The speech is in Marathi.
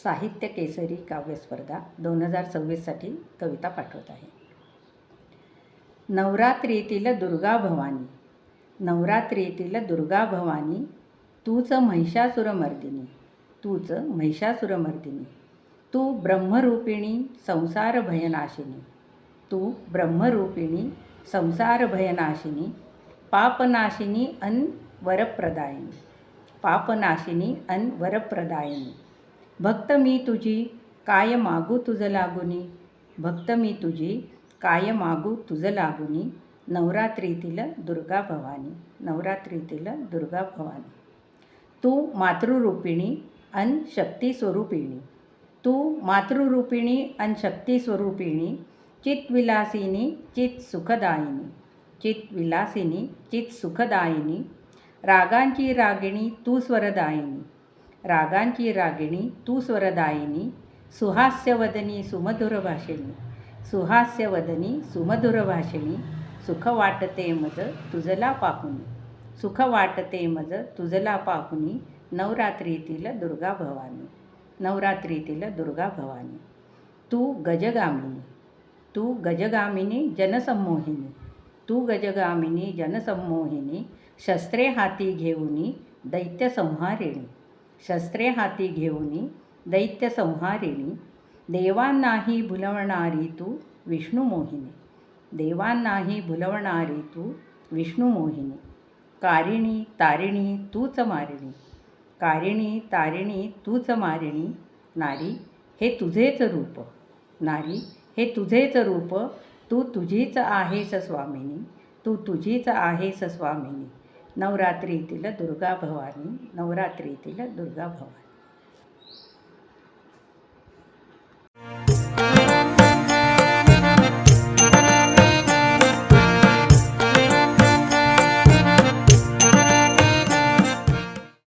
साहित्य केसरी काव्यस्पर्धा 2026साठी कविता पाठवत आहे. नवरात्रीतील दुर्गा भवानी, नवरात्रीतील दुर्गा भवानी, तूच महिषासुरमर्दिनी, तूच महिषासुरमर्दिनी, तू ब्रह्मरूपिणी संसार भयनाशिनी, तू ब्रह्मरूपिणी संसार भयनाशिनी, पापनाशिनी अन वरप्रदायिनी, पापनाशिनी अन वरप्रदायिनी. भक्त मी तुझी काय मागू तुझ लागुनी, भक्त मी तुझी काय मागू तुझ लागुनी, नवरात्रीतील दुर्गा भवानी, नवरात्रीतील दुर्गा भवानी. तू मातृरूपिणी अन शक्ती स्वरूपिणी, तू मातृरूपिणी अन शक्ती स्वरूपिणी, चित्विलासिनी चित सुखदायिनी, चित्विलासिनी चित सुखदायिनी. रागांची रागिणी तू स्वरदायिनी, रागांची रागिणी तू स्वरदायिनी, सुहास्यवदनी सुमधुर भाषिणी, सुहास्यवदनी सुमधुर भाषिणी. सुख वाटते मज तुझला पाहुनी, सुख वाटते मज तुझला पाहुनी, नवरात्रीतील दुर्गा भवानी, नवरात्रीतील दुर्गा भवानी. तू गजगामिनी, तू गजगामिनी जनसम्मोहिनी, तू गजगामिनी जनसम्मोहिनी, शस्त्रे हाती घेऊनी दैत्यसंहारिणी, शस्त्रे हाती घेऊनी दैत्यसंहारिणी. देवांनाही भुलवणारी तू विष्णुमोहिनी, देवांनाही भुलवणारी तू विष्णुमोहिनी. कारिणी तारिणी तूच मारिणी, कारिणी तारिणी तूच मारिणी. नारी हे तुझेच रूप, नारी हे तुझेच रूप, तू तुझीच आहेस स्वामिनी, तू तुझीच आहेस स्वामिनी. नवरात्रीतील दुर्गा भवानी, नवरात्रीतील दुर्गा भवानी.